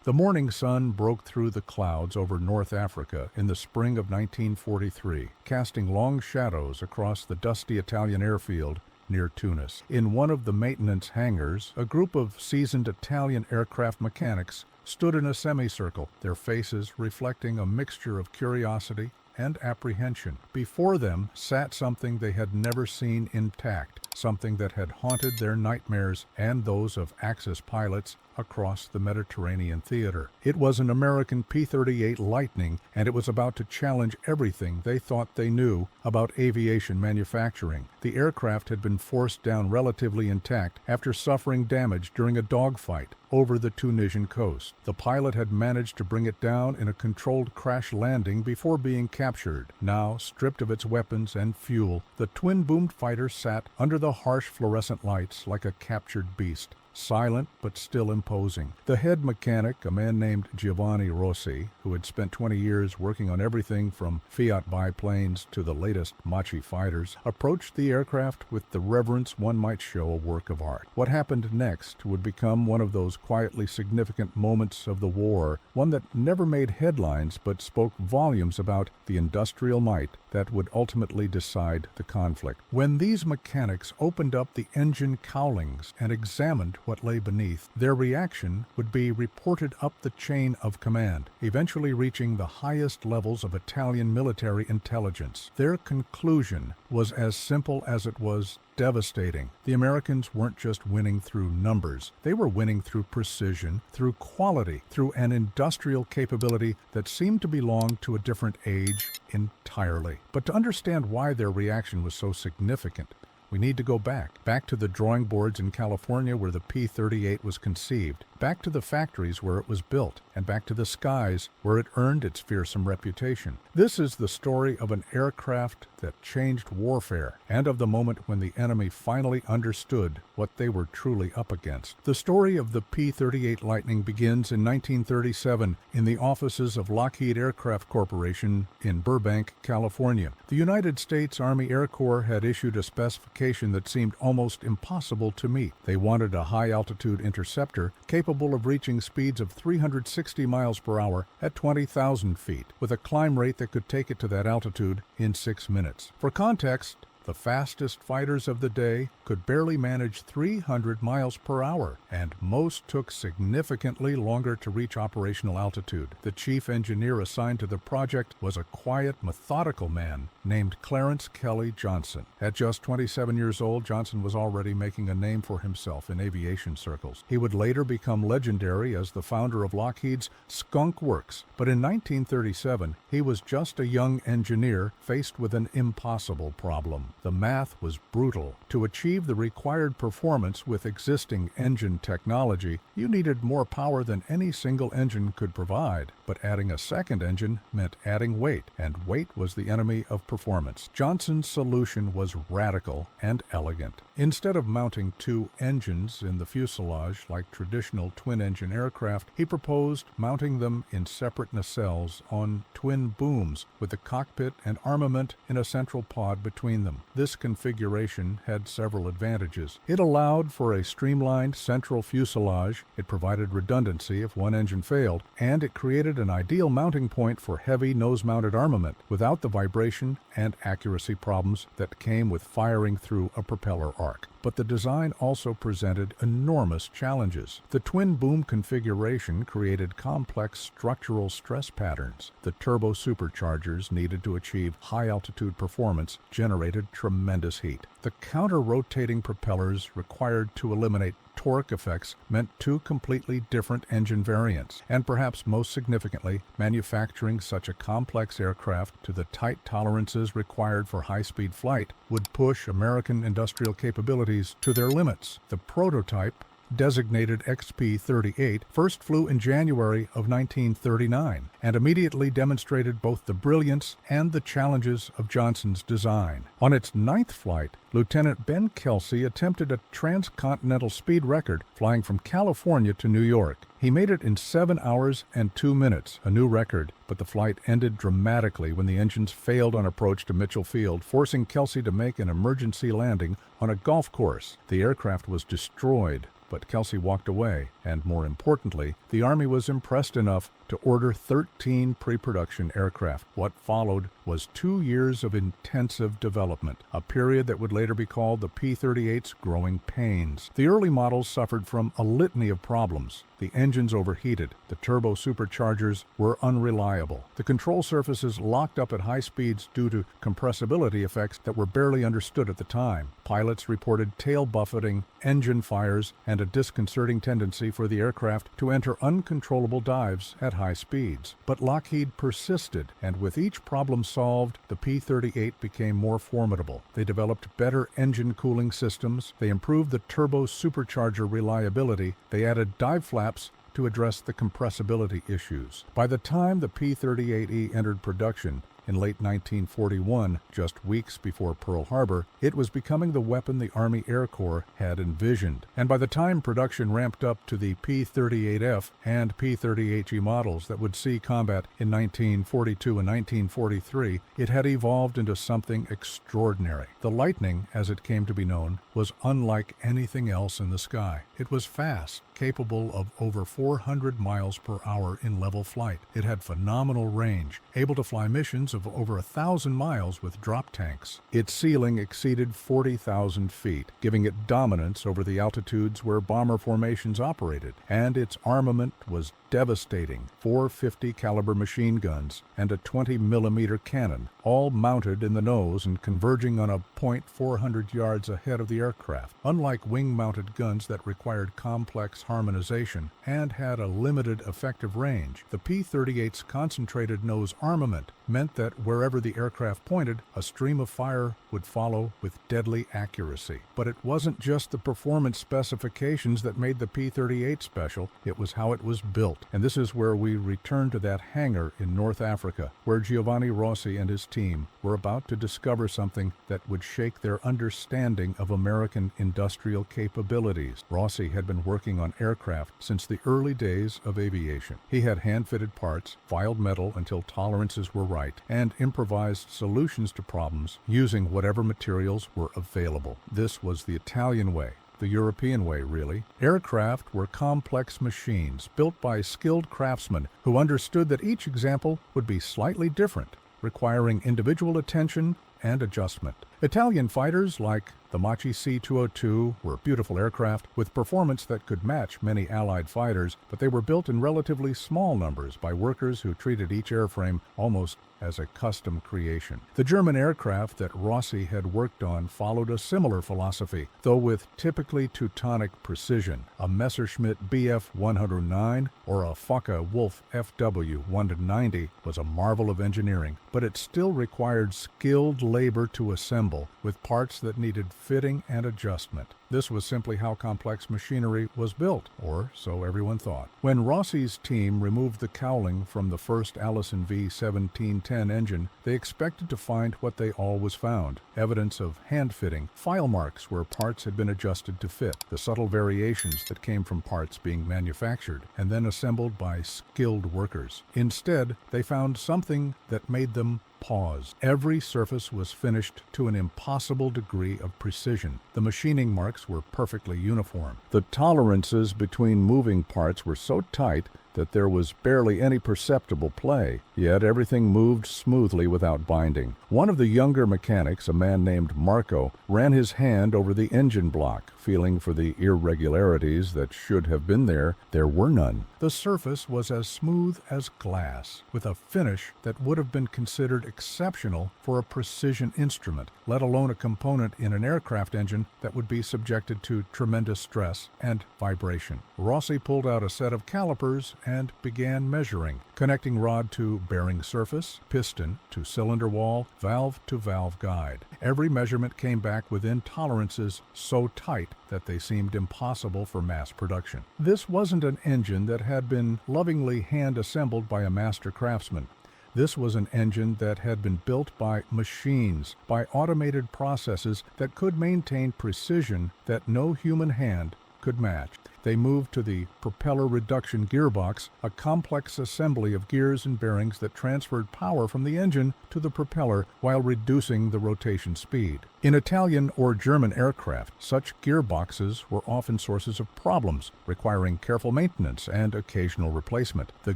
The morning sun broke through the clouds over North Africa in the spring of 1943, casting long shadows across the dusty Italian airfield near Tunis. In one of the maintenance hangars, a group of seasoned Italian aircraft mechanics stood in a semicircle, their faces reflecting a mixture of curiosity and apprehension. Before them sat something they had never seen intact, something that had haunted their nightmares and those of Axis pilots across the Mediterranean theater. It was an American P-38 Lightning, and it was about to challenge everything they thought they knew about aviation manufacturing. The aircraft had been forced down relatively intact after suffering damage during a dogfight over the Tunisian coast. The pilot had managed to bring it down in a controlled crash landing before being captured. Now, stripped of its weapons and fuel, the twin-boomed fighter sat under the harsh fluorescent lights like a captured beast, silent but still imposing. The head mechanic, a man named Giovanni Rossi, who had spent 20 years working on everything from Fiat biplanes to the latest Machi fighters, approached the aircraft with the reverence one might show a work of art. What happened next would become one of those quietly significant moments of the war, one that never made headlines but spoke volumes about the industrial might that would ultimately decide the conflict. When these mechanics opened up the engine cowlings and examined what lay beneath, their reaction would be reported up the chain of command, eventually reaching the highest levels of Italian military intelligence. Their conclusion was as simple as it was devastating. The Americans weren't just winning through numbers. They were winning through precision, through quality, through an industrial capability that seemed to belong to a different age entirely. But to understand why their reaction was so significant, we need to go back to the drawing boards in California where the P-38 was conceived, back to the factories where it was built, and back to the skies where it earned its fearsome reputation. This is the story of an aircraft that changed warfare, and of the moment when the enemy finally understood what they were truly up against. The story of the P-38 Lightning begins in 1937 in the offices of Lockheed Aircraft Corporation in Burbank, California. The United States Army Air Corps had issued a specification that seemed almost impossible to meet. They wanted a high-altitude interceptor capable of reaching speeds of 360 miles per hour at 20,000 feet, with a climb rate that could take it to that altitude in 6 minutes. For context, the fastest fighters of the day could barely manage 300 miles per hour, and most took significantly longer to reach operational altitude. The chief engineer assigned to the project was a quiet, methodical man named Clarence Kelly Johnson. At just 27 years old, Johnson was already making a name for himself in aviation circles. He would later become legendary as the founder of Lockheed's Skunk Works, but in 1937, he was just a young engineer faced with an impossible problem. The math was brutal. To achieve the required performance with existing engine technology, you needed more power than any single engine could provide. But adding a second engine meant adding weight, and weight was the enemy of performance. Johnson's solution was radical and elegant. Instead of mounting two engines in the fuselage like traditional twin-engine aircraft, he proposed mounting them in separate nacelles on twin booms with the cockpit and armament in a central pod between them. This configuration had several advantages. It allowed for a streamlined central fuselage, it provided redundancy if one engine failed, and it created an ideal mounting point for heavy nose-mounted armament without the vibration and accuracy problems that came with firing through a propeller arc. But the design also presented enormous challenges. The twin-boom configuration created complex structural stress patterns. The turbo superchargers needed to achieve high-altitude performance generated tremendous heat. The counter-rotating propellers required to eliminate torque effects meant two completely different engine variants, and perhaps most significantly, manufacturing such a complex aircraft to the tight tolerances required for high-speed flight would push American industrial capabilities to their limits. The prototype, designated XP-38, first flew in January of 1939 and immediately demonstrated both the brilliance and the challenges of Johnson's design. On its ninth flight, Lieutenant Ben Kelsey attempted a transcontinental speed record, flying from California to New York. He made it in 7 hours and 2 minutes, a new record, but the flight ended dramatically when the engines failed on approach to Mitchell Field, forcing Kelsey to make an emergency landing on a golf course. The aircraft was destroyed, but Kelsey walked away, and more importantly, the Army was impressed enough to order 13 pre-production aircraft. What followed was 2 years of intensive development, a period that would later be called the P-38's growing pains. The early models suffered from a litany of problems. The engines overheated, the turbo superchargers were unreliable, the control surfaces locked up at high speeds due to compressibility effects that were barely understood at the time. Pilots reported tail buffeting, engine fires, and a disconcerting tendency for the aircraft to enter uncontrollable dives at high speeds. But Lockheed persisted, and with each problem solved, the P-38 became more formidable. They developed better engine cooling systems, they improved the turbo supercharger reliability, they added dive flaps to address the compressibility issues. By the time the P-38E entered production, in late 1941, just weeks before Pearl Harbor, it was becoming the weapon the Army Air Corps had envisioned. And by the time production ramped up to the P-38F and P-38G models that would see combat in 1942 and 1943, it had evolved into something extraordinary. The Lightning, as it came to be known, was unlike anything else in the sky. It was fast, capable of over 400 miles per hour in level flight. It had phenomenal range, able to fly missions of over 1,000 miles with drop tanks. Its ceiling exceeded 40,000 feet, giving it dominance over the altitudes where bomber formations operated, and its armament was devastating: 450 caliber machine guns and a 20-millimeter cannon, all mounted in the nose and converging on a point 400 yards ahead of the aircraft. Unlike wing-mounted guns that required complex harmonization and had a limited effective range, the P-38's concentrated nose armament meant that wherever the aircraft pointed, a stream of fire would follow with deadly accuracy. But it wasn't just the performance specifications that made the P-38 special, it was how it was built. And this is where we return to that hangar in North Africa, where Giovanni Rossi and his team were about to discover something that would shake their understanding of American industrial capabilities. Rossi had been working on aircraft since the early days of aviation. He had hand-fitted parts, filed metal until tolerances were right, and improvised solutions to problems using whatever materials were available. This was the Italian way. The European way, really. Aircraft were complex machines built by skilled craftsmen who understood that each example would be slightly different, requiring individual attention and adjustment. Italian fighters like the Machi C-202 were beautiful aircraft with performance that could match many Allied fighters, but they were built in relatively small numbers by workers who treated each airframe almost as a custom creation. The German aircraft that Rossi had worked on followed a similar philosophy, though with typically Teutonic precision. A Messerschmitt Bf 109 or a Focke-Wulf FW 190 was a marvel of engineering, but it still required skilled labor to assemble, with parts that needed fitting and adjustment. This was simply how complex machinery was built, or so everyone thought. When Rossi's team removed the cowling from the first Allison V1710 engine, they expected to find what they always found: evidence of hand-fitting, file marks where parts had been adjusted to fit, the subtle variations that came from parts being manufactured and then assembled by skilled workers. Instead, they found something that made them pause. Every surface was finished to an impossible degree of precision. The machining marks were perfectly uniform. The tolerances between moving parts were so tight that there was barely any perceptible play, yet everything moved smoothly without binding. One of the younger mechanics, a man named Marco, ran his hand over the engine block, feeling for the irregularities that should have been there. There were none. The surface was as smooth as glass, with a finish that would have been considered exceptional for a precision instrument, let alone a component in an aircraft engine that would be subjected to tremendous stress and vibration. Rossi pulled out a set of calipers and began measuring, connecting rod to bearing surface, piston to cylinder wall, valve to valve guide. Every measurement came back within tolerances so tight that they seemed impossible for mass production. This wasn't an engine that had been lovingly hand-assembled by a master craftsman. This was an engine that had been built by machines, by automated processes that could maintain precision that no human hand could match. they moved to the propeller reduction gearbox, a complex assembly of gears and bearings that transferred power from the engine to the propeller while reducing the rotation speed. In Italian or German aircraft, such gearboxes were often sources of problems, requiring careful maintenance and occasional replacement. The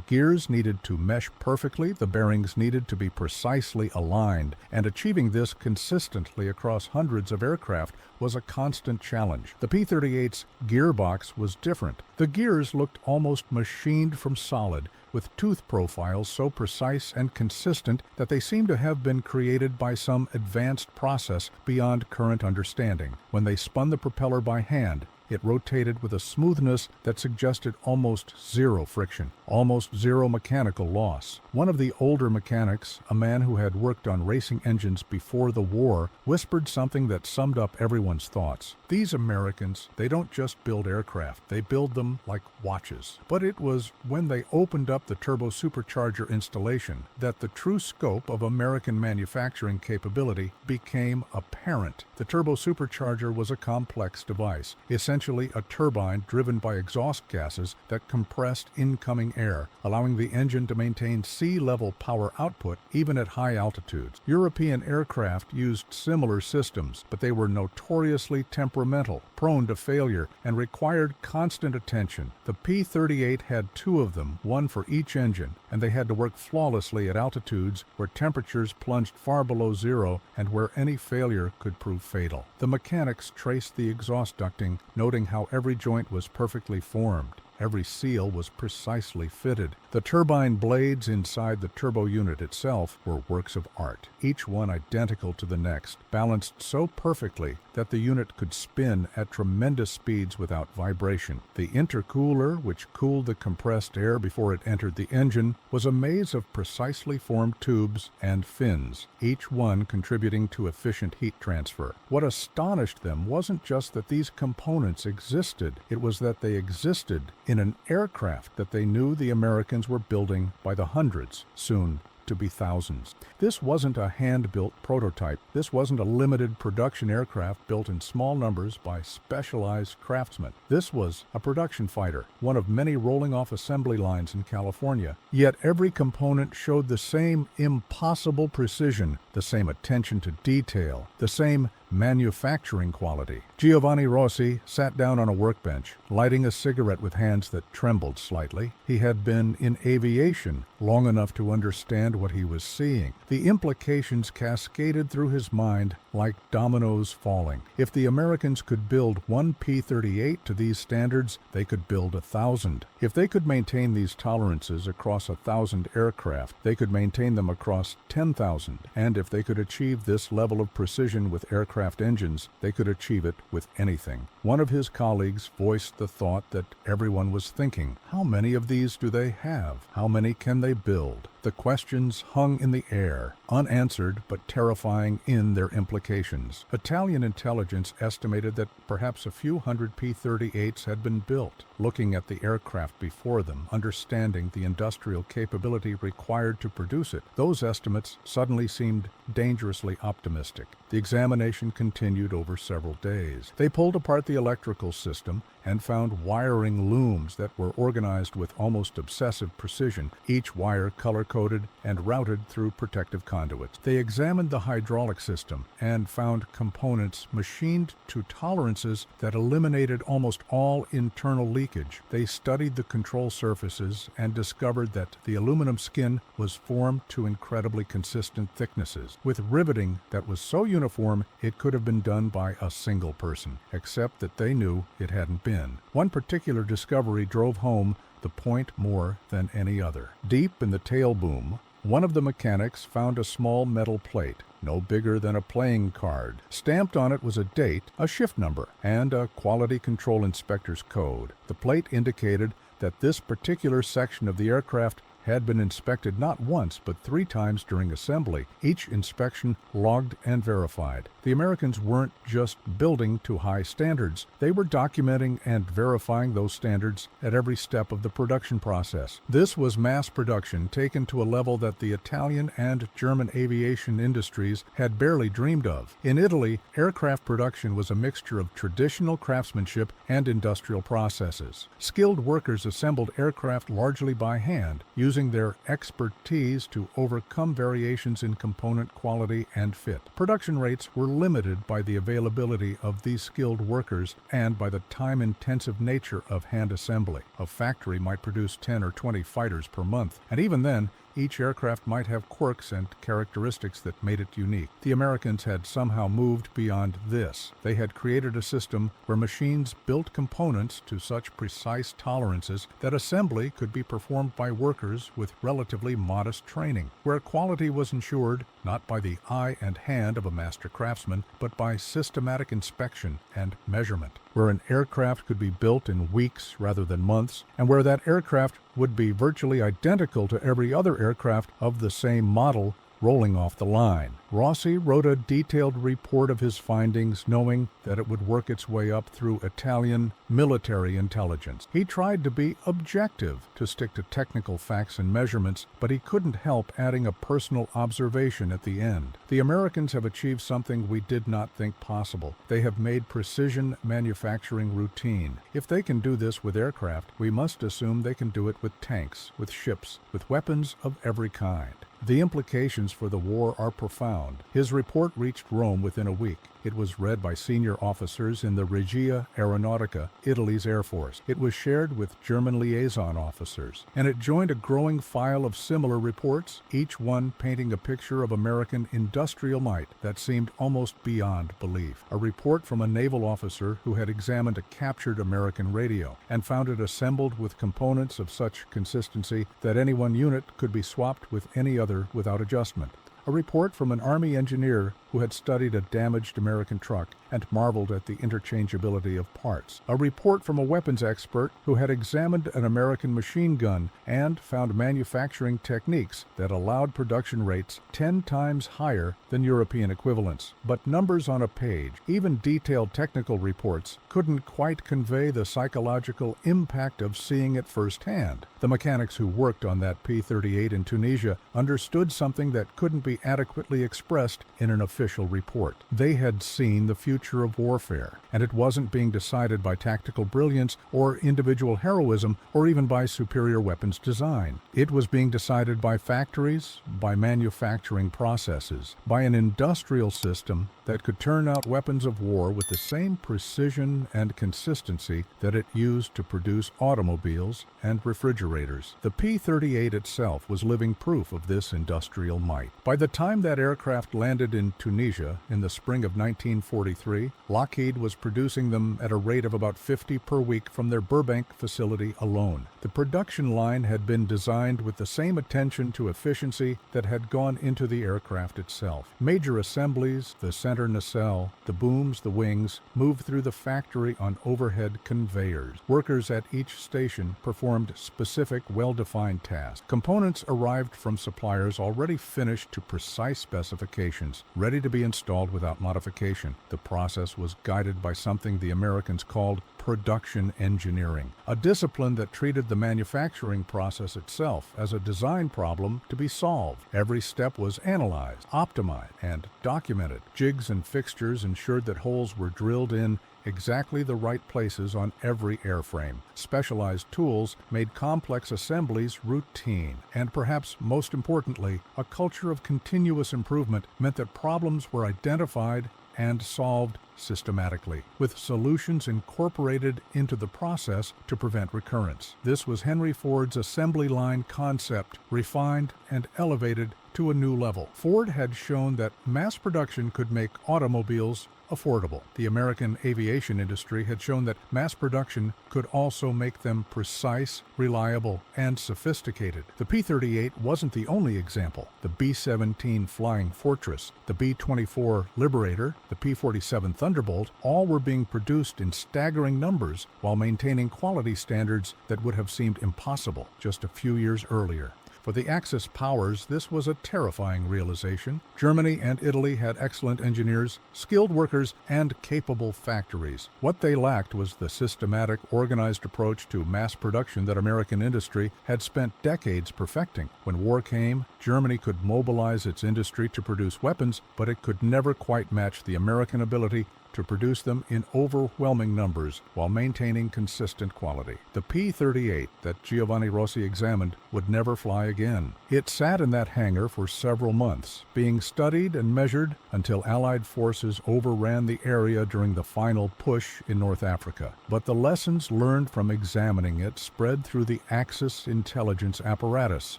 gears needed to mesh perfectly, the bearings needed to be precisely aligned, and achieving this consistently across hundreds of aircraft was a constant challenge. The P-38's gearbox was different. The gears looked almost machined from solid, with tooth profiles so precise and consistent that they seemed to have been created by some advanced process beyond current understanding. When they spun the propeller by hand, it rotated with a smoothness that suggested almost zero friction, almost zero mechanical loss. One of the older mechanics, a man who had worked on racing engines before the war, whispered something that summed up everyone's thoughts. These Americans, they don't just build aircraft, they build them like watches. But it was when they opened up the turbo supercharger installation that the true scope of American manufacturing capability became apparent. The turbo supercharger was a complex device, essentially a turbine driven by exhaust gases that compressed incoming air, allowing the engine to maintain sea-level power output even at high altitudes. European aircraft used similar systems, but they were notoriously temperamental, prone to failure, and required constant attention. The P-38 had two of them, one for each engine, and they had to work flawlessly at altitudes where temperatures plunged far below zero and where any failure could prove fatal. The mechanics traced the exhaust ducting, noting how every joint was perfectly formed. Every seal was precisely fitted. The turbine blades inside the turbo unit itself were works of art, each one identical to the next, balanced so perfectly that the unit could spin at tremendous speeds without vibration. The intercooler, which cooled the compressed air before it entered the engine, was a maze of precisely formed tubes and fins, each one contributing to efficient heat transfer. What astonished them wasn't just that these components existed, it was that they existed in an aircraft that they knew the Americans were building by the hundreds, soon to be thousands. This wasn't a hand-built prototype. This wasn't a limited production aircraft built in small numbers by specialized craftsmen. This was a production fighter, one of many rolling off assembly lines in California. Yet every component showed the same impossible precision, the same attention to detail, the same manufacturing quality. Giovanni Rossi sat down on a workbench, lighting a cigarette with hands that trembled slightly. He had been in aviation long enough to understand what he was seeing. The implications cascaded through his mind like dominoes falling. If the Americans could build one P-38 to these standards, they could build 1,000. If they could maintain these tolerances across 1,000 aircraft, they could maintain them across 10,000. And if they could achieve this level of precision with aircraft engines, they could achieve it with anything. One of his colleagues voiced the thought that everyone was thinking: how many of these do they have? How many can they build? The questions hung in the air, unanswered but terrifying in their implications. Italian intelligence estimated that perhaps a few hundred P-38's had been built. Looking at the aircraft before them, understanding the industrial capability required to produce it, those estimates suddenly seemed dangerously optimistic. The examination continued over several days. They pulled apart the electrical system and found wiring looms that were organized with almost obsessive precision, each wire color-coded and routed through protective conduits. They examined the hydraulic system and found components machined to tolerances that eliminated almost all internal leakage. They studied the control surfaces and discovered that the aluminum skin was formed to incredibly consistent thicknesses, with riveting that was so uniform it could have been done by a single person, except that they knew it hadn't been. One particular discovery drove home the point more than any other. Deep in the tail boom, one of the mechanics found a small metal plate, no bigger than a playing card. Stamped on it was a date, a shift number, and a quality control inspector's code. The plate indicated that this particular section of the aircraft had been inspected not once but 3 times during assembly, each inspection logged and verified. The Americans weren't just building to high standards, they were documenting and verifying those standards at every step of the production process. This was mass production taken to a level that the Italian and German aviation industries had barely dreamed of. In Italy, aircraft production was a mixture of traditional craftsmanship and industrial processes. Skilled workers assembled aircraft largely by hand, using their expertise to overcome variations in component quality and fit. Production rates were limited by the availability of these skilled workers and by the time-intensive nature of hand assembly. A factory might produce 10 or 20 fighters per month, and even then, each aircraft might have quirks and characteristics that made it unique. The Americans had somehow moved beyond this. They had created a system where machines built components to such precise tolerances that assembly could be performed by workers with relatively modest training, where quality was ensured not by the eye and hand of a master craftsman, but by systematic inspection and measurement, where an aircraft could be built in weeks rather than months, and where that aircraft would be virtually identical to every other aircraft of the same model rolling off the line. Rossi wrote a detailed report of his findings, knowing that it would work its way up through Italian military intelligence. He tried to be objective, to stick to technical facts and measurements, but he couldn't help adding a personal observation at the end. The Americans have achieved something we did not think possible. They have made precision manufacturing routine. If they can do this with aircraft, we must assume they can do it with tanks, with ships, with weapons of every kind. The implications for the war are profound. His report reached Rome within a week. It was read by senior officers in the Regia Aeronautica, Italy's Air Force. It was shared with German liaison officers, and it joined a growing file of similar reports, each one painting a picture of American industrial might that seemed almost beyond belief. A report from a naval officer who had examined a captured American radio and found it assembled with components of such consistency that any one unit could be swapped with any other without adjustment. A report from an Army engineer who had studied a damaged American truck and marveled at the interchangeability of parts. A report from a weapons expert who had examined an American machine gun and found manufacturing techniques that allowed production rates 10 times higher than European equivalents. But numbers on a page, even detailed technical reports, couldn't quite convey the psychological impact of seeing it firsthand. The mechanics who worked on that P-38 in Tunisia understood something that couldn't be adequately expressed in an official report. They had seen the future of warfare, and it wasn't being decided by tactical brilliance or individual heroism or even by superior weapons design. It was being decided by factories, by manufacturing processes, by an industrial system that could turn out weapons of war with the same precision and consistency that it used to produce automobiles and refrigerators. The P-38 itself was living proof of this industrial might. By the time that aircraft landed in Tunisia in the spring of 1943, Lockheed was producing them at a rate of about 50 per week from their Burbank facility alone. The production line had been designed with the same attention to efficiency that had gone into the aircraft itself. Major assemblies, the center nacelle, the booms, the wings, moved through the factory on overhead conveyors. Workers at each station performed specific, well-defined tasks. Components arrived from suppliers already finished to precise specifications, ready to be installed without modification. The process was guided by something the Americans called production engineering, a discipline that treated the manufacturing process itself as a design problem to be solved. Every step was analyzed, optimized, and documented. Jigs and fixtures ensured that holes were drilled in exactly the right places on every airframe. Specialized tools made complex assemblies routine. And perhaps most importantly, a culture of continuous improvement meant that problems were identified and solved systematically, with solutions incorporated into the process to prevent recurrence. This was Henry Ford's assembly line concept, refined and elevated to a new level. Ford had shown that mass production could make automobiles affordable. The American aviation industry had shown that mass production could also make them precise, reliable, and sophisticated. The P-38 wasn't the only example. The B-17 Flying Fortress, the B-24 Liberator, the P-47 Thunderbolt, all were being produced in staggering numbers while maintaining quality standards that would have seemed impossible just a few years earlier. For the Axis powers, this was a terrifying realization. Germany and Italy had excellent engineers, skilled workers, and capable factories. What they lacked was the systematic, organized approach to mass production that American industry had spent decades perfecting. When war came, Germany could mobilize its industry to produce weapons, but it could never quite match the American ability to produce them in overwhelming numbers while maintaining consistent quality. The P-38 that Giovanni Rossi examined would never fly again. It sat in that hangar for several months, being studied and measured until Allied forces overran the area during the final push in North Africa. But the lessons learned from examining it spread through the Axis intelligence apparatus,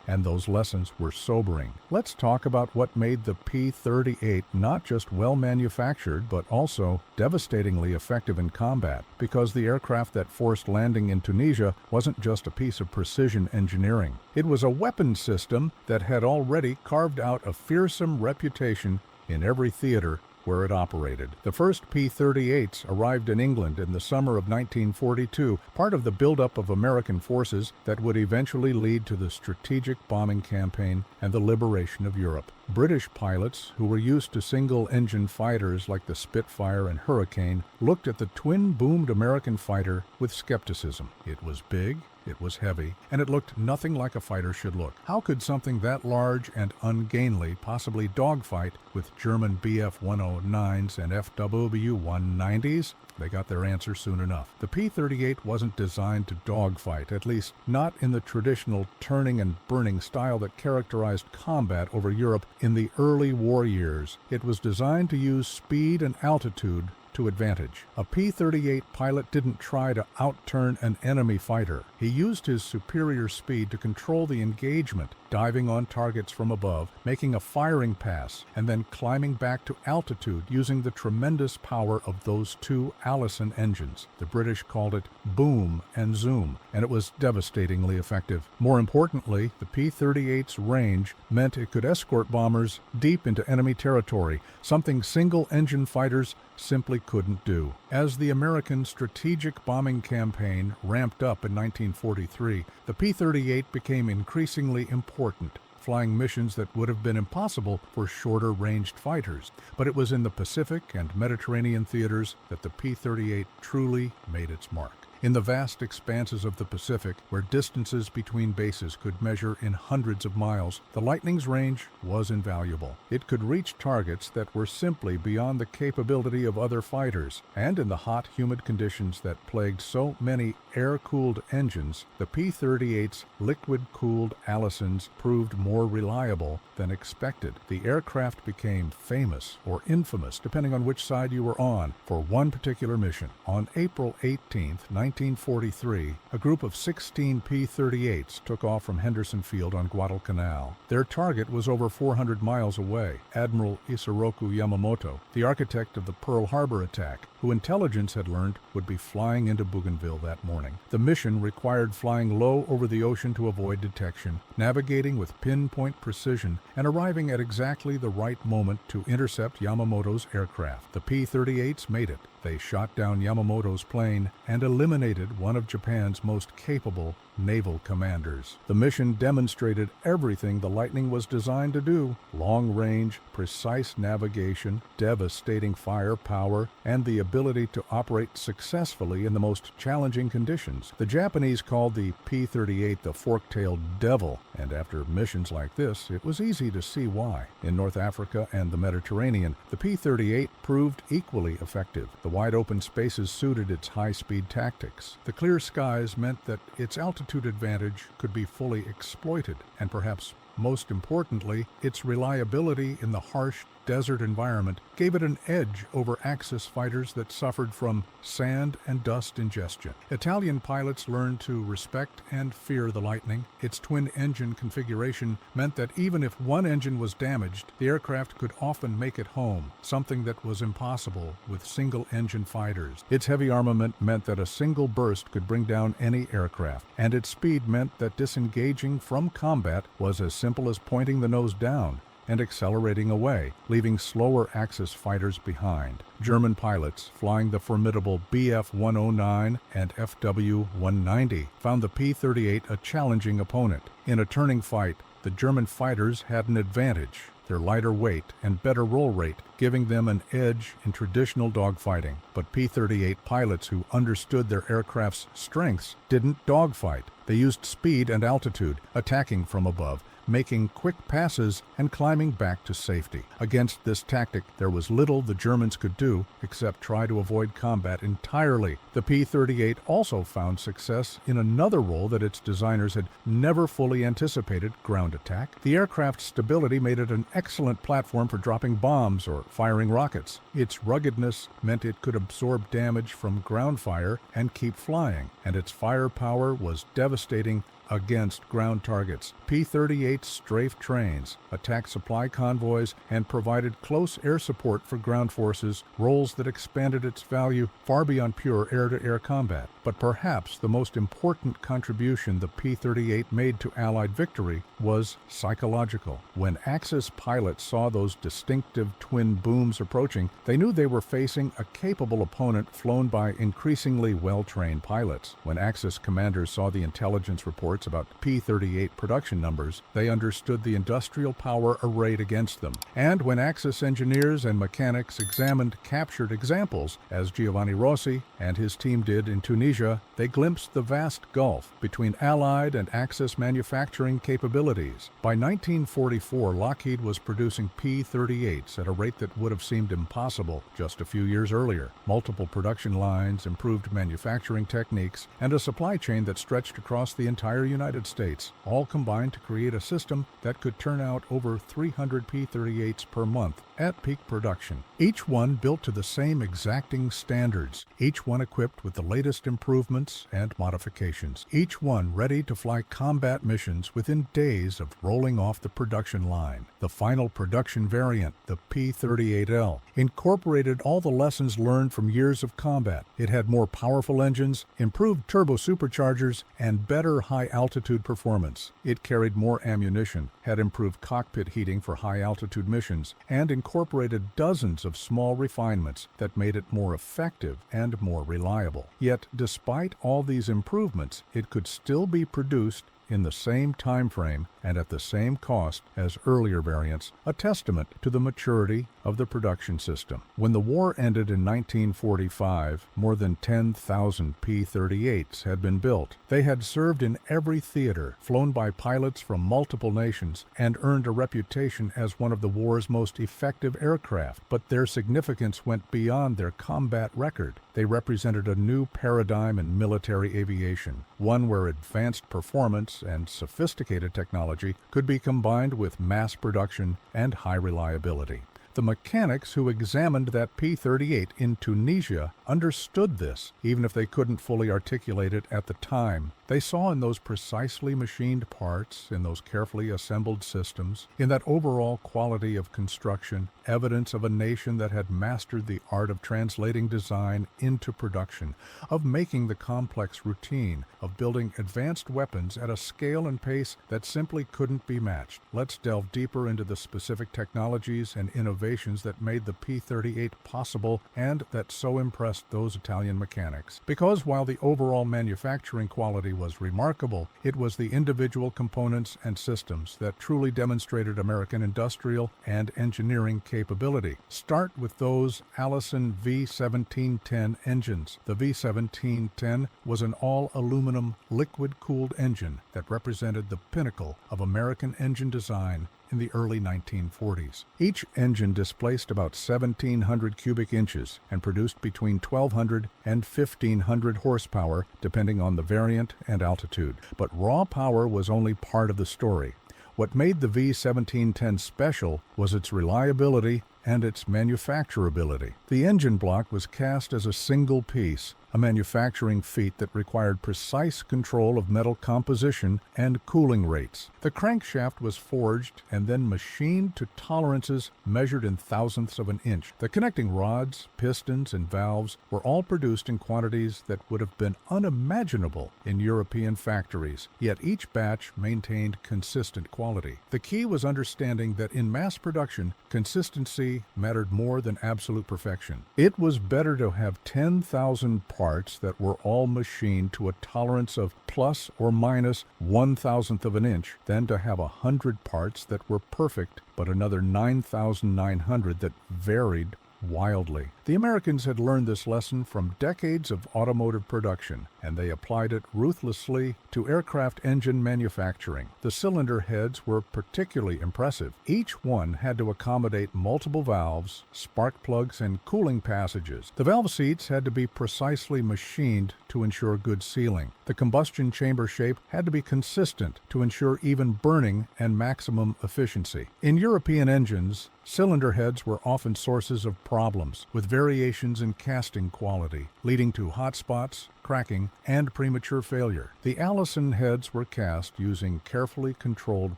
and those lessons were sobering. Let's talk about what made the P-38 not just well manufactured, but also devastatingly effective in combat, because the aircraft that forced landing in Tunisia wasn't just a piece of precision engineering. It was a weapon system that had already carved out a fearsome reputation in every theater where it operated. The first P-38's arrived in England in the summer of 1942, part of the buildup of American forces that would eventually lead to the strategic bombing campaign and the liberation of Europe. British pilots, who were used to single-engine fighters like the Spitfire and Hurricane, looked at the twin-boomed American fighter with skepticism. It was big, it was heavy, and it looked nothing like a fighter should look. How could something that large and ungainly possibly dogfight with German Bf-109s and FW-190s? They got their answer soon enough. The P-38 wasn't designed to dogfight, at least not in the traditional turning and burning style that characterized combat over Europe in the early war years. It was designed to use speed and altitude to advantage. A P-38 pilot didn't try to outturn an enemy fighter. He used his superior speed to control the engagement, diving on targets from above, making a firing pass, and then climbing back to altitude using the tremendous power of those two Allison engines. The British called it boom and zoom, and it was devastatingly effective. More importantly, the P-38's range meant it could escort bombers deep into enemy territory, something single-engine fighters simply couldn't do. As the American strategic bombing campaign ramped up in 1943, the P-38 became increasingly important, flying missions that would have been impossible for shorter-ranged fighters. But it was in the Pacific and Mediterranean theaters that the P-38 truly made its mark. In the vast expanses of the Pacific, where distances between bases could measure in hundreds of miles, the Lightning's range was invaluable. It could reach targets that were simply beyond the capability of other fighters, and in the hot, humid conditions that plagued so many air-cooled engines, the P-38's liquid-cooled Allisons proved more reliable than expected. The aircraft became famous or infamous, depending on which side you were on, for one particular mission. On April 18, 1943, a group of 16 P-38's took off from Henderson Field on Guadalcanal. Their target was over 400 miles away. Admiral Isoroku Yamamoto, the architect of the Pearl Harbor attack, who intelligence had learned would be flying into Bougainville that morning. The mission required flying low over the ocean to avoid detection, navigating with pinpoint precision, and arriving at exactly the right moment to intercept Yamamoto's aircraft. The P-38's made it. They shot down Yamamoto's plane and eliminated one of Japan's most capable naval commanders. The mission demonstrated everything the Lightning was designed to do: long-range, precise navigation, devastating firepower, and the ability to operate successfully in the most challenging conditions. The Japanese called the P-38 the fork-tailed devil, and after missions like this, it was easy to see why. In North Africa and the Mediterranean, the P-38 proved equally effective. The wide-open spaces suited its high-speed tactics. The clear skies meant that its altitude advantage could be fully exploited, and perhaps most importantly, its reliability in the harsh desert environment gave it an edge over Axis fighters that suffered from sand and dust ingestion. Italian pilots learned to respect and fear the Lightning. Its twin-engine configuration meant that even if one engine was damaged, the aircraft could often make it home, something that was impossible with single-engine fighters. Its heavy armament meant that a single burst could bring down any aircraft, and its speed meant that disengaging from combat was as simple as pointing the nose down and accelerating away, leaving slower Axis fighters behind. German pilots, flying the formidable Bf-109 and Fw-190, found the P-38 a challenging opponent. In a turning fight, the German fighters had an advantage, their lighter weight and better roll rate, giving them an edge in traditional dogfighting. But P-38 pilots who understood their aircraft's strengths didn't dogfight. They used speed and altitude, attacking from above, making quick passes and climbing back to safety. Against this tactic, there was little the Germans could do except try to avoid combat entirely. The P-38 also found success in another role that its designers had never fully anticipated: ground attack. The aircraft's stability made it an excellent platform for dropping bombs or firing rockets. Its ruggedness meant it could absorb damage from ground fire and keep flying, and its firepower was devastating against ground targets. P-38 strafed trains, attacked supply convoys, and provided close air support for ground forces, roles that expanded its value far beyond pure air-to-air combat. But perhaps the most important contribution the P-38 made to Allied victory was psychological. When Axis pilots saw those distinctive twin booms approaching, they knew they were facing a capable opponent flown by increasingly well-trained pilots. When Axis commanders saw the intelligence reports about P-38 production numbers, they understood the industrial power arrayed against them. And when Axis engineers and mechanics examined captured examples, as Giovanni Rossi and his team did in Tunisia, they glimpsed the vast gulf between Allied and Axis manufacturing capabilities. By 1944, Lockheed was producing P-38s at a rate that would have seemed impossible just a few years earlier. Multiple production lines, improved manufacturing techniques, and a supply chain that stretched across the entire United States, all combined to create a system that could turn out over 300 P-38s per month at peak production. Each one built to the same exacting standards, each one equipped with the latest improvements and modifications, each one ready to fly combat missions within days of rolling off the production line. The final production variant, the P-38L, incorporated all the lessons learned from years of combat. It had more powerful engines, improved turbo superchargers, and better high-altitude performance. It carried more ammunition, had improved cockpit heating for high-altitude missions, and incorporated dozens of small refinements that made it more effective and more reliable. Yet, despite all these improvements, it could still be produced in the same time frame and at the same cost as earlier variants, a testament to the maturity of the production system. When the war ended in 1945, more than 10,000 P-38s had been built. They had served in every theater, flown by pilots from multiple nations, and earned a reputation as one of the war's most effective aircraft. But their significance went beyond their combat record. They represented a new paradigm in military aviation, one where advanced performance and sophisticated technology could be combined with mass production and high reliability. The mechanics who examined that P-38 in Tunisia understood this, even if they couldn't fully articulate it at the time. They saw in those precisely machined parts, in those carefully assembled systems, in that overall quality of construction, evidence of a nation that had mastered the art of translating design into production, of making the complex routine, of building advanced weapons at a scale and pace that simply couldn't be matched. Let's delve deeper into the specific technologies and innovations that made the P-38 possible and that so impressed those Italian mechanics. Because while the overall manufacturing quality was remarkable, it was the individual components and systems that truly demonstrated American industrial and engineering capability. Start with those Allison V-1710 engines. The V-1710 was an all-aluminum, liquid-cooled engine that represented the pinnacle of American engine design in the early 1940s. Each engine displaced about 1,700 cubic inches and produced between 1,200 and 1,500 horsepower, depending on the variant and altitude. But raw power was only part of the story. What made the V-1710 special was its reliability and its manufacturability. The engine block was cast as a single piece, a manufacturing feat that required precise control of metal composition and cooling rates. The crankshaft was forged and then machined to tolerances measured in thousandths of an inch. The connecting rods, pistons, and valves were all produced in quantities that would have been unimaginable in European factories, yet each batch maintained consistent quality. The key was understanding that in mass production, consistency mattered more than absolute perfection. It was better to have 10,000 parts that were all machined to a tolerance of plus or minus 1,000th of an inch than to have 100 parts that were perfect, but another 9,900 that varied wildly. The Americans had learned this lesson from decades of automotive production, and they applied it ruthlessly to aircraft engine manufacturing. The cylinder heads were particularly impressive. Each one had to accommodate multiple valves, spark plugs, and cooling passages. The valve seats had to be precisely machined to ensure good sealing. The combustion chamber shape had to be consistent to ensure even burning and maximum efficiency. In European engines, cylinder heads were often sources of problems, with variations in casting quality, leading to hot spots, cracking, and premature failure. The Allison heads were cast using carefully controlled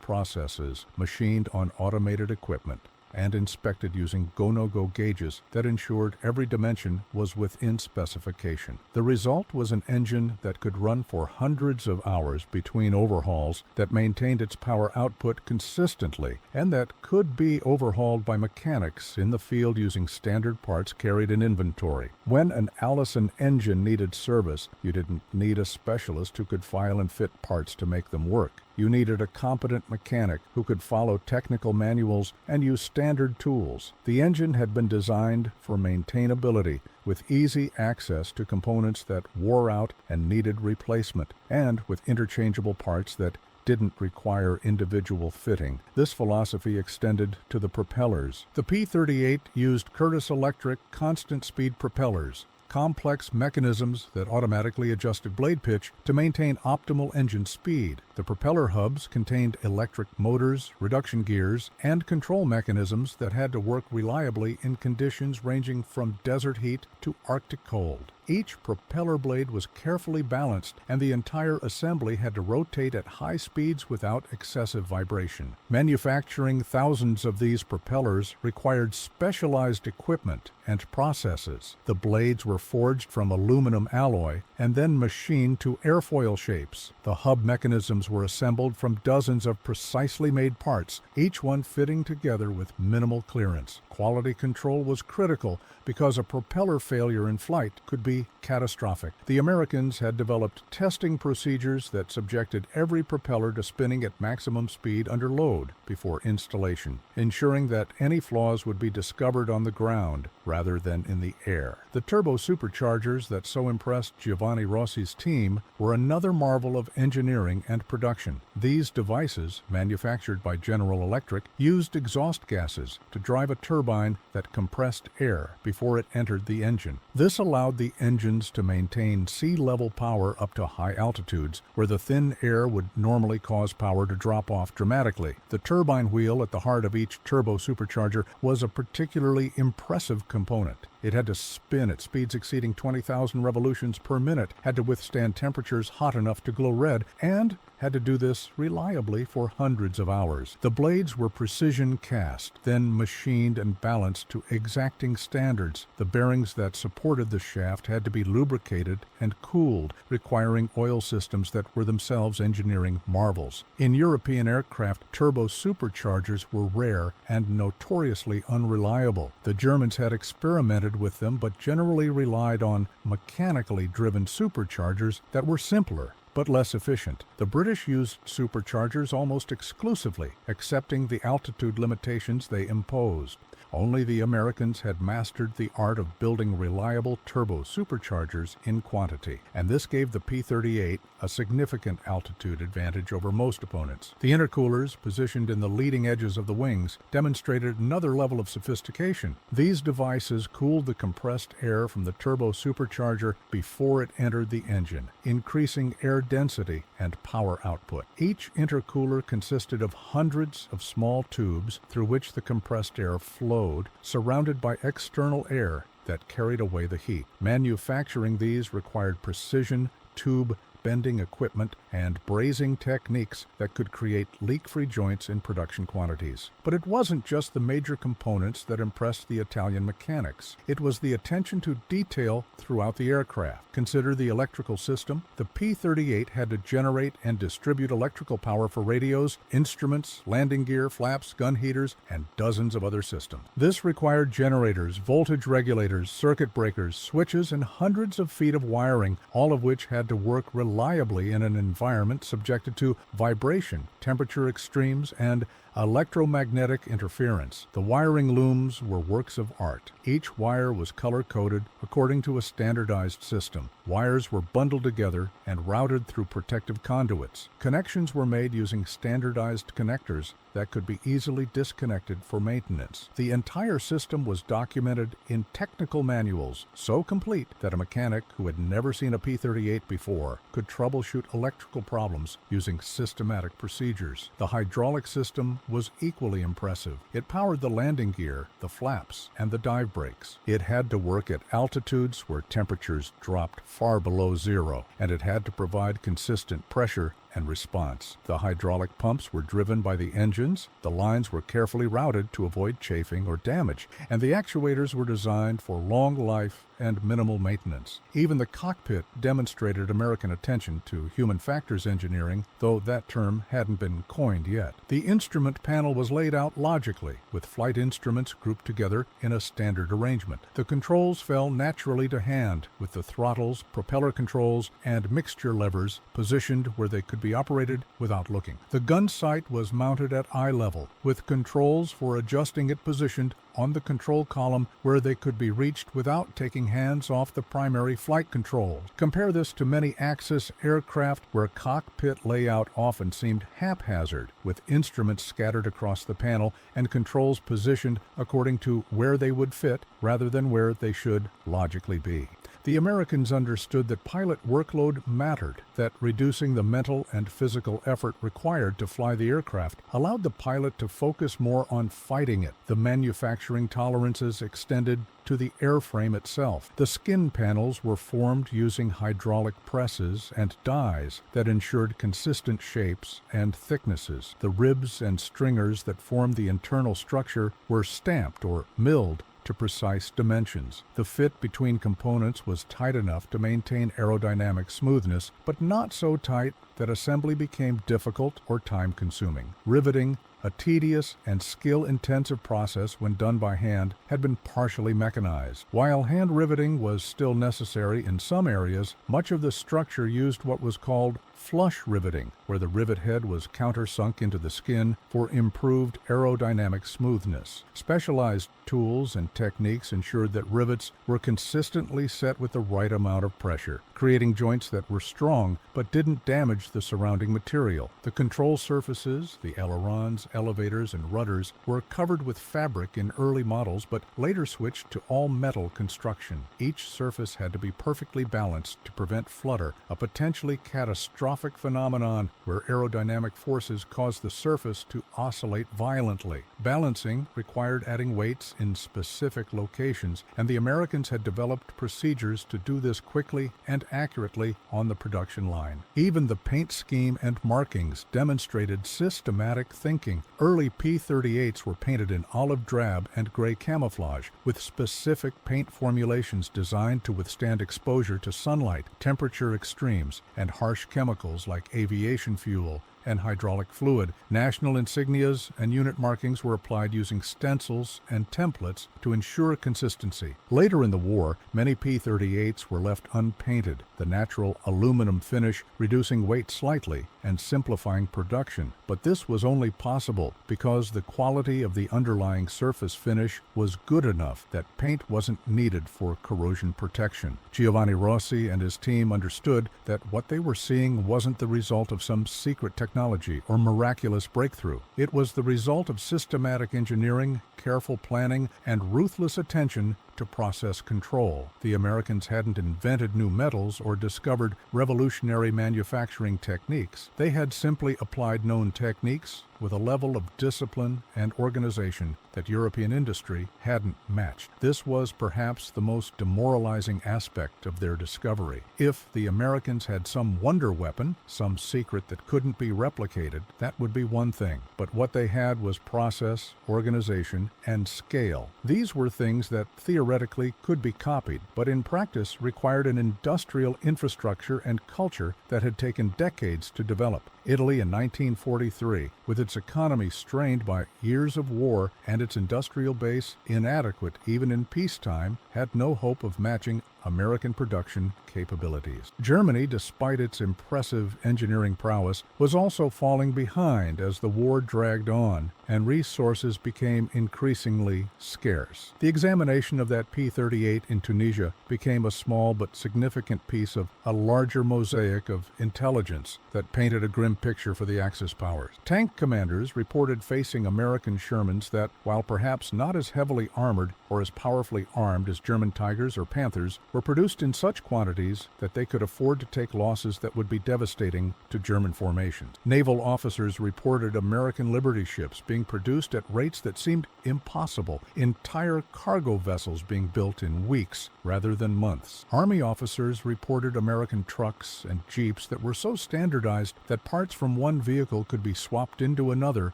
processes, machined on automated equipment, and inspected using go-no-go gauges that ensured every dimension was within specification. The result was an engine that could run for hundreds of hours between overhauls, that maintained its power output consistently, and that could be overhauled by mechanics in the field using standard parts carried in inventory. When an Allison engine needed service, you didn't need a specialist who could file and fit parts to make them work. You needed a competent mechanic who could follow technical manuals and use standard tools. The engine had been designed for maintainability, with easy access to components that wore out and needed replacement, and with interchangeable parts that didn't require individual fitting. This philosophy extended to the propellers. The P-38 used Curtiss Electric constant-speed propellers, complex mechanisms that automatically adjusted blade pitch to maintain optimal engine speed. The propeller hubs contained electric motors, reduction gears, and control mechanisms that had to work reliably in conditions ranging from desert heat to Arctic cold. Each propeller blade was carefully balanced, and the entire assembly had to rotate at high speeds without excessive vibration. Manufacturing thousands of these propellers required specialized equipment and processes. The blades were forged from aluminum alloy and then machined to airfoil shapes. The hub mechanisms were assembled from dozens of precisely made parts, each one fitting together with minimal clearance. Quality control was critical because a propeller failure in flight could be catastrophic. The Americans had developed testing procedures that subjected every propeller to spinning at maximum speed under load before installation, ensuring that any flaws would be discovered on the ground rather than in the air. The turbo superchargers that so impressed Giovanni Rossi's team were another marvel of engineering and production. These devices, manufactured by General Electric, used exhaust gases to drive a turbine that compressed air before it entered the engine. This allowed the engines to maintain sea-level power up to high altitudes, where the thin air would normally cause power to drop off dramatically. The turbine wheel at the heart of each turbo supercharger was a particularly impressive component. It had to spin at speeds exceeding 20,000 revolutions per minute, had to withstand temperatures hot enough to glow red, and had to do this reliably for hundreds of hours. The blades were precision cast, then machined and balanced to exacting standards. The bearings that supported the shaft had to be lubricated and cooled, requiring oil systems that were themselves engineering marvels. In European aircraft, turbo superchargers were rare and notoriously unreliable. The Germans had experimented with them, but generally relied on mechanically driven superchargers that were simpler but less efficient. The British used superchargers almost exclusively, accepting the altitude limitations they imposed. Only the Americans had mastered the art of building reliable turbo superchargers in quantity, and this gave the P-38 a significant altitude advantage over most opponents. The intercoolers, positioned in the leading edges of the wings, demonstrated another level of sophistication. These devices cooled the compressed air from the turbo supercharger before it entered the engine, increasing air density and power output. Each intercooler consisted of hundreds of small tubes through which the compressed air flowed, surrounded by external air that carried away the heat. Manufacturing these required precision, tube, bending equipment, and brazing techniques that could create leak-free joints in production quantities. But it wasn't just the major components that impressed the Italian mechanics. It was the attention to detail throughout the aircraft. Consider the electrical system. The P-38 had to generate and distribute electrical power for radios, instruments, landing gear, flaps, gun heaters, and dozens of other systems. This required generators, voltage regulators, circuit breakers, switches, and hundreds of feet of wiring, all of which had to work reliably in an environment subjected to vibration, temperature extremes, and electromagnetic interference. The wiring looms were works of art. Each wire was color-coded according to a standardized system. Wires were bundled together and routed through protective conduits. Connections were made using standardized connectors that could be easily disconnected for maintenance. The entire system was documented in technical manuals, so complete that a mechanic who had never seen a P-38 before could troubleshoot electrical problems using systematic procedures. The hydraulic system was equally impressive. It powered the landing gear, the flaps, and the dive brakes. It had to work at altitudes where temperatures dropped far below zero, and it had to provide consistent pressure and response. The hydraulic pumps were driven by the engines, the lines were carefully routed to avoid chafing or damage, and the actuators were designed for long life and minimal maintenance. Even the cockpit demonstrated American attention to human factors engineering, though that term hadn't been coined yet. The instrument panel was laid out logically, with flight instruments grouped together in a standard arrangement. The controls fell naturally to hand, with the throttles, propeller controls, and mixture levers positioned where they could be operated without looking. The gun sight was mounted at eye level, with controls for adjusting it positioned on the control column where they could be reached without taking hands off the primary flight controls. Compare this to many Axis aircraft where cockpit layout often seemed haphazard, with instruments scattered across the panel and controls positioned according to where they would fit rather than where they should logically be. The Americans understood that pilot workload mattered, that reducing the mental and physical effort required to fly the aircraft allowed the pilot to focus more on fighting it. The manufacturing tolerances extended to the airframe itself. The skin panels were formed using hydraulic presses and dies that ensured consistent shapes and thicknesses. The ribs and stringers that formed the internal structure were stamped or milled to precise dimensions. The fit between components was tight enough to maintain aerodynamic smoothness, but not so tight that assembly became difficult or time-consuming. Riveting, a tedious and skill-intensive process when done by hand, had been partially mechanized. While hand riveting was still necessary in some areas, much of the structure used what was called flush riveting, where the rivet head was countersunk into the skin for improved aerodynamic smoothness. Specialized tools and techniques ensured that rivets were consistently set with the right amount of pressure, creating joints that were strong but didn't damage the surrounding material. The control surfaces, the ailerons, elevators, and rudders were covered with fabric in early models but later switched to all-metal construction. Each surface had to be perfectly balanced to prevent flutter, a potentially catastrophic phenomenon where aerodynamic forces caused the surface to oscillate violently. Balancing required adding weights in specific locations, and the Americans had developed procedures to do this quickly and accurately on the production line. Even the paint scheme and markings demonstrated systematic thinking. Early P-38's were painted in olive drab and gray camouflage, with specific paint formulations designed to withstand exposure to sunlight, temperature extremes, and harsh chemicals like aviation fuel and hydraulic fluid. National insignias and unit markings were applied using stencils and templates to ensure consistency. Later in the war, many P-38's were left unpainted, the natural aluminum finish reducing weight slightly and simplifying production. But this was only possible because the quality of the underlying surface finish was good enough that paint wasn't needed for corrosion protection. Giovanni Rossi and his team understood that what they were seeing wasn't the result of some secret technology or miraculous breakthrough. It was the result of systematic engineering, careful planning, and ruthless attention to process control. The Americans hadn't invented new metals or discovered revolutionary manufacturing techniques. They had simply applied known techniques, with a level of discipline and organization that European industry hadn't matched. This was perhaps the most demoralizing aspect of their discovery. If the Americans had some wonder weapon, some secret that couldn't be replicated, that would be one thing. But what they had was process, organization, and scale. These were things that theoretically could be copied, but in practice required an industrial infrastructure and culture that had taken decades to develop. Italy in 1943, with its economy strained by years of war and its industrial base inadequate even in peacetime, had no hope of matching American production capabilities. Germany, despite its impressive engineering prowess, was also falling behind as the war dragged on and resources became increasingly scarce. The examination of that P-38 in Tunisia became a small but significant piece of a larger mosaic of intelligence that painted a grim picture for the Axis powers. Tank commanders reported facing American Shermans that, while perhaps not as heavily armored or as powerfully armed as German Tigers or Panthers, were produced in such quantities that they could afford to take losses that would be devastating to German formations. Naval officers reported American Liberty ships being produced at rates that seemed impossible, entire cargo vessels being built in weeks rather than months. Army officers reported American trucks and jeeps that were so standardized that parts from one vehicle could be swapped into another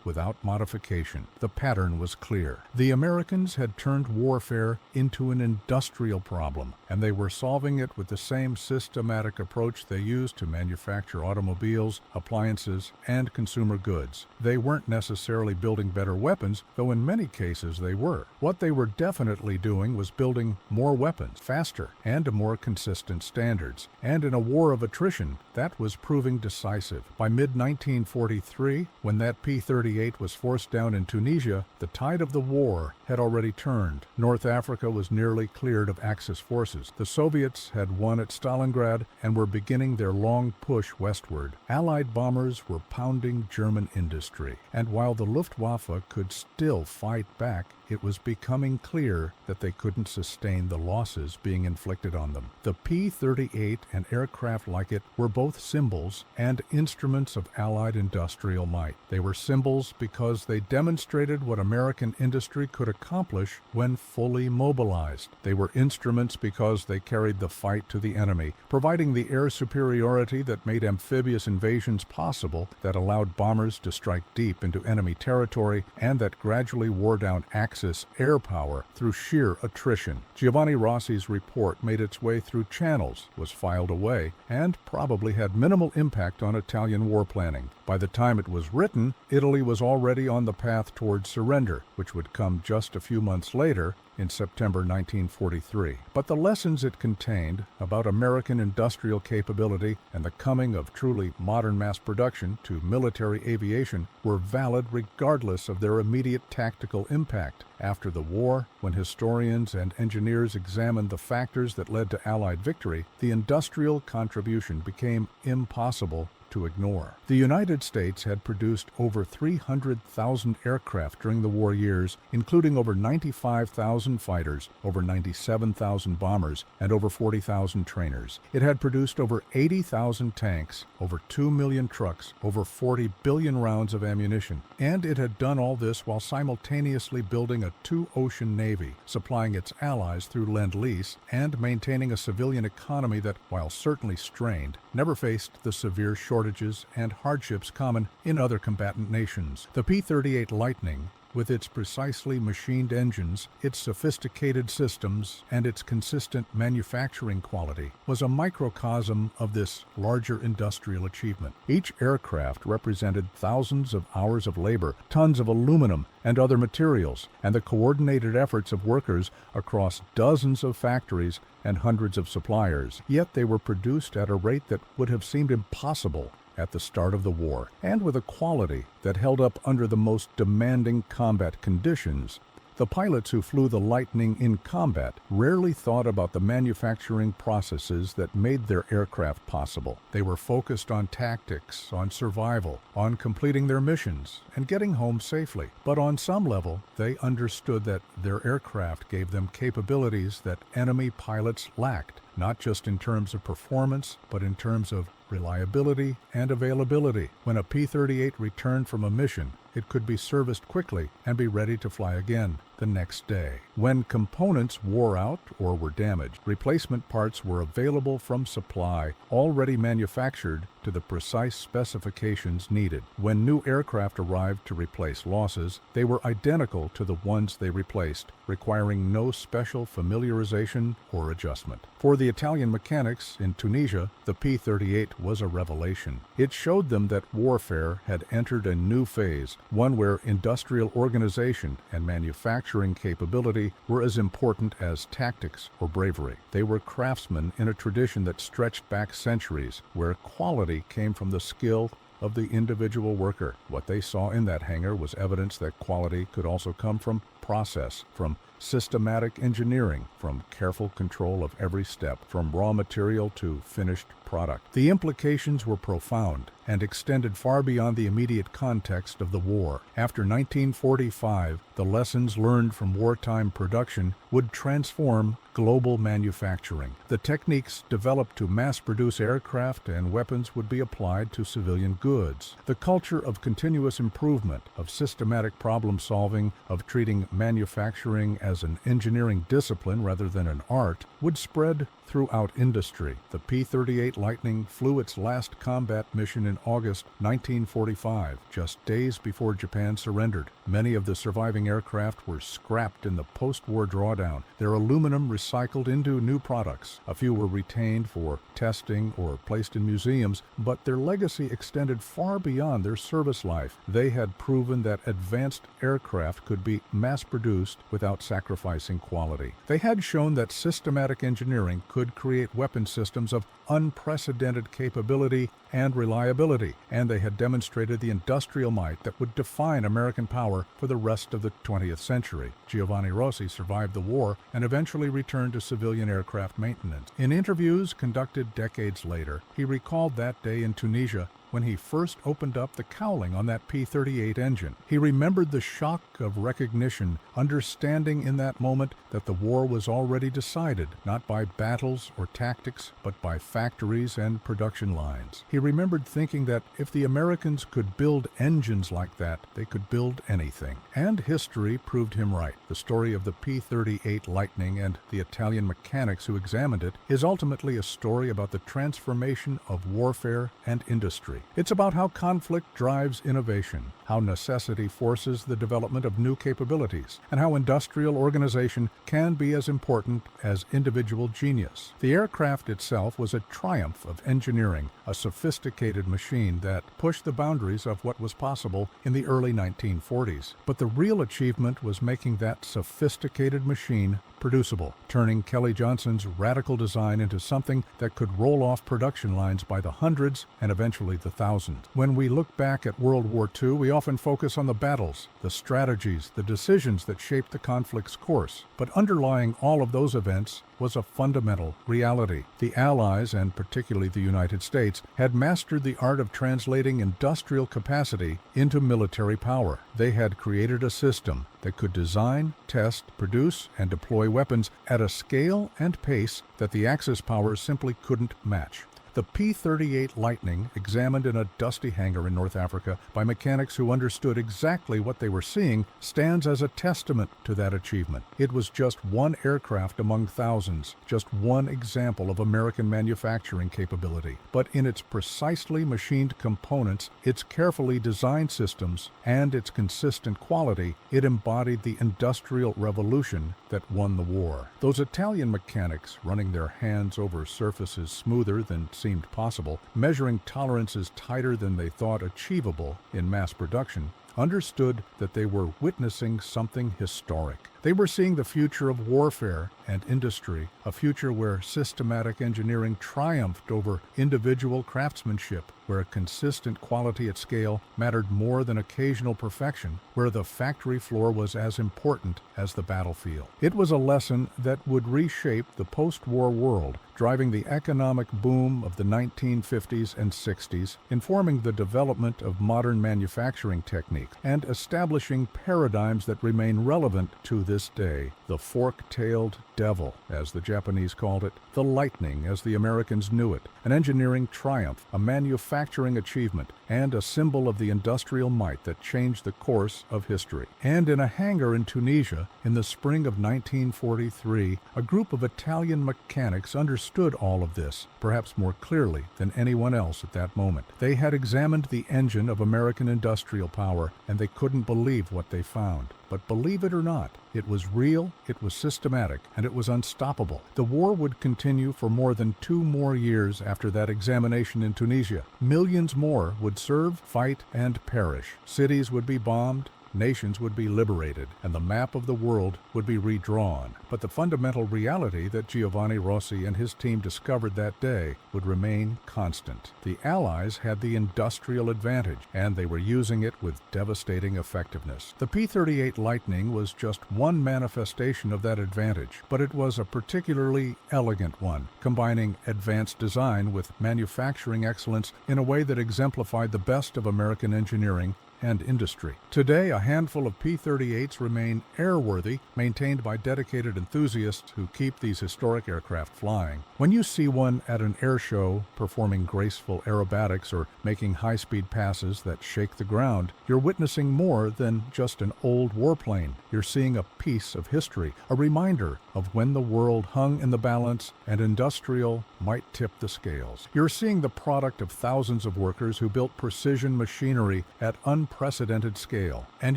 without modification. The pattern was clear. The Americans had turned warfare into an industrial problem, and they were solving it with the same systematic approach they used to manufacture automobiles, appliances, and consumer goods. They weren't necessarily building better weapons, though in many cases they were. What they were definitely doing was building more weapons, faster, and to more consistent standards. And in a war of attrition, that was proving decisive. By mid-1943, when that P-38 was forced down in Tunisia, the tide of the war had already turned. North Africa was nearly cleared of Axis forces. The Soviets had won at Stalingrad and were beginning their long push westward. Allied bombers were pounding German industry, and while the Luftwaffe could still fight back, it was becoming clear that they couldn't sustain the losses being inflicted on them. The P-38 and aircraft like it were both symbols and instruments of Allied industrial might. They were symbols because they demonstrated what American industry could accomplish when fully mobilized. They were instruments because they carried the fight to the enemy, providing the air superiority that made amphibious invasions possible, that allowed bombers to strike deep into enemy territory, and that gradually wore down Axis air power through sheer attrition. Giovanni Rossi's report made its way through channels, was filed away, and probably had minimal impact on Italian war planning. By the time it was written, Italy was already on the path toward surrender, which would come just a few months later in September 1943. But the lessons it contained about American industrial capability and the coming of truly modern mass production to military aviation were valid regardless of their immediate tactical impact. After the war, when historians and engineers examined the factors that led to Allied victory, the industrial contribution became impossible to ignore. The United States had produced over 300,000 aircraft during the war years, including over 95,000 fighters, over 97,000 bombers, and over 40,000 trainers. It had produced over 80,000 tanks, over 2 million trucks, over 40 billion rounds of ammunition. And it had done all this while simultaneously building a two-ocean navy, supplying its allies through Lend-Lease, and maintaining a civilian economy that, while certainly strained, never faced the severe shortages and hardships common in other combatant nations. The P-38 Lightning, with its precisely machined engines, its sophisticated systems, and its consistent manufacturing quality, was a microcosm of this larger industrial achievement. Each aircraft represented thousands of hours of labor, tons of aluminum and other materials, and the coordinated efforts of workers across dozens of factories and hundreds of suppliers. Yet they were produced at a rate that would have seemed impossible at the start of the war, and with a quality that held up under the most demanding combat conditions. The pilots who flew the Lightning in combat rarely thought about the manufacturing processes that made their aircraft possible. They were focused on tactics, on survival, on completing their missions, and getting home safely. But on some level, they understood that their aircraft gave them capabilities that enemy pilots lacked, not just in terms of performance, but in terms of reliability, and availability. When a P-38 returned from a mission, it could be serviced quickly and be ready to fly again the next day. When components wore out or were damaged, replacement parts were available from supply, already manufactured to the precise specifications needed. When new aircraft arrived to replace losses, they were identical to the ones they replaced, requiring no special familiarization or adjustment. For the Italian mechanics in Tunisia, the P-38 was a revelation. It showed them that warfare had entered a new phase, one where industrial organization and manufacturing capability were as important as tactics or bravery. They were craftsmen in a tradition that stretched back centuries, where quality came from the skill of the individual worker. What they saw in that hangar was evidence that quality could also come from process, from systematic engineering, from careful control of every step, from raw material to finished product. The implications were profound and extended far beyond the immediate context of the war. After 1945, the lessons learned from wartime production would transform global manufacturing. The techniques developed to mass-produce aircraft and weapons would be applied to civilian goods. The culture of continuous improvement, of systematic problem-solving, of treating manufacturing as an engineering discipline rather than an art, would spread throughout industry. The P-38 Lightning flew its last combat mission in August 1945, just days before Japan surrendered. Many of the surviving aircraft were scrapped in the post-war drawdown, their aluminum recycled into new products. A few were retained for testing or placed in museums, but their legacy extended far beyond their service life. They had proven that advanced aircraft could be mass-produced without sacrificing quality. They had shown that systematic engineering could create weapon systems of unprecedented capability and reliability, and they had demonstrated the industrial might that would define American power for the rest of the 20th century. Giovanni Rossi survived the war and eventually returned to civilian aircraft maintenance. In interviews conducted decades later, he recalled that day in Tunisia when he first opened up the cowling on that P-38 engine. He remembered the shock of recognition, understanding in that moment that the war was already decided, not by battles or tactics, but by factories and production lines. He remembered thinking that if the Americans could build engines like that, they could build anything. And history proved him right. The story of the P-38 Lightning and the Italian mechanics who examined it is ultimately a story about the transformation of warfare and industry. It's about how conflict drives innovation, how necessity forces the development of new capabilities, and how industrial organization can be as important as individual genius. The aircraft itself was a triumph of engineering, a sophisticated machine that pushed the boundaries of what was possible in the early 1940s. But the real achievement was making that sophisticated machine producible, turning Kelly Johnson's radical design into something that could roll off production lines by the hundreds and eventually the thousands. When we look back at World War II, we often focus on the battles, the strategies, the decisions that shaped the conflict's course. But underlying all of those events was a fundamental reality. The Allies, and particularly the United States, had mastered the art of translating industrial capacity into military power. They had created a system that could design, test, produce, and deploy weapons at a scale and pace that the Axis powers simply couldn't match. The P-38 Lightning, examined in a dusty hangar in North Africa by mechanics who understood exactly what they were seeing, stands as a testament to that achievement. It was just one aircraft among thousands, just one example of American manufacturing capability. But in its precisely machined components, its carefully designed systems, and its consistent quality, it embodied the industrial revolution that won the war. Those Italian mechanics, running their hands over surfaces smoother than seemed possible, measuring tolerances tighter than they thought achievable in mass production, understood that they were witnessing something historic. They were seeing the future of warfare and industry, a future where systematic engineering triumphed over individual craftsmanship, where consistent quality at scale mattered more than occasional perfection, where the factory floor was as important as the battlefield. It was a lesson that would reshape the post-war world, driving the economic boom of the 1950s and 60s, informing the development of modern manufacturing techniques, and establishing paradigms that remain relevant to this day, the fork-tailed devil, as the Japanese called it, the lightning as the Americans knew it, an engineering triumph, a manufacturing achievement, and a symbol of the industrial might that changed the course of history. And in a hangar in Tunisia, in the spring of 1943, a group of Italian mechanics understood all of this, perhaps more clearly than anyone else at that moment. They had examined the engine of American industrial power, and they couldn't believe what they found. But believe it or not, it was real, it was systematic, and it was unstoppable. The war would continue for more than 2 more years after that examination in Tunisia. Millions more would serve, fight, and perish. Cities would be bombed, nations would be liberated, and the map of the world would be redrawn. But the fundamental reality that Giovanni Rossi and his team discovered that day would remain constant. The Allies had the industrial advantage, and they were using it with devastating effectiveness. The P-38 Lightning was just one manifestation of that advantage, but it was a particularly elegant one, combining advanced design with manufacturing excellence in a way that exemplified the best of American engineering and industry. Today, a handful of P-38's remain airworthy, maintained by dedicated enthusiasts who keep these historic aircraft flying. When you see one at an air show performing graceful aerobatics or making high-speed passes that shake the ground, you're witnessing more than just an old warplane. You're seeing a piece of history, a reminder of when the world hung in the balance and industrial might tip the scales. You're seeing the product of thousands of workers who built precision machinery at unprecedented scale. And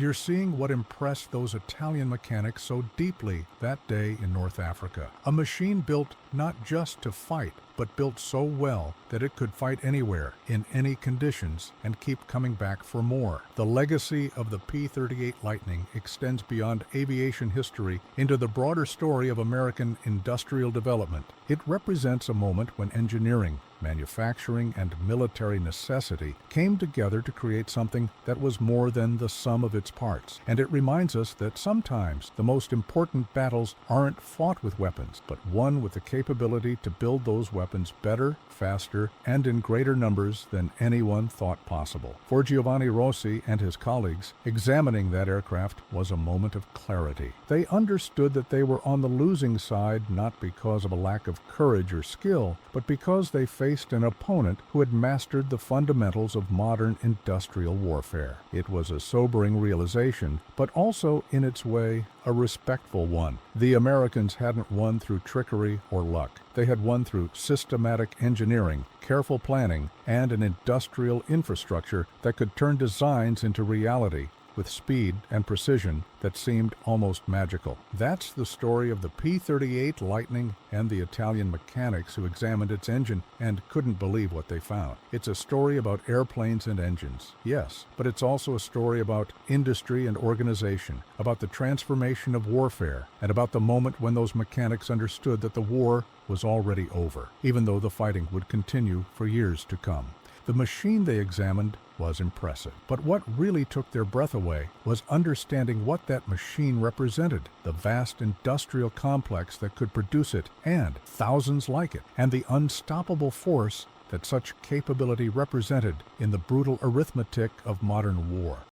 you're seeing what impressed those Italian mechanics so deeply that day in North Africa. A machine built not just to fight, but built so well that it could fight anywhere, in any conditions, and keep coming back for more. The legacy of the P-38 Lightning extends beyond aviation history into the broader story of American industrial development. It represents a moment when engineering, manufacturing, and military necessity came together to create something that was more than the sum of its parts. And it reminds us that sometimes the most important battles aren't fought with weapons, but won with the capability to build those weapons better, faster, and in greater numbers than anyone thought possible. For Giovanni Rossi and his colleagues, examining that aircraft was a moment of clarity. They understood that they were on the losing side not because of a lack of courage or skill, but because they faced an opponent who had mastered the fundamentals of modern industrial warfare. It was a sobering realization, but also, in its way, a respectful one. The Americans hadn't won through trickery or luck. They had won through systematic engineering, careful planning, and an industrial infrastructure that could turn designs into reality with speed and precision that seemed almost magical. That's the story of the P-38 Lightning and the Italian mechanics who examined its engine and couldn't believe what they found. It's a story about airplanes and engines, yes, but it's also a story about industry and organization, about the transformation of warfare, and about the moment when those mechanics understood that the war was already over, even though the fighting would continue for years to come. The machine they examined was impressive, but what really took their breath away was understanding what that machine represented, the vast industrial complex that could produce it and thousands like it, and the unstoppable force that such capability represented in the brutal arithmetic of modern war.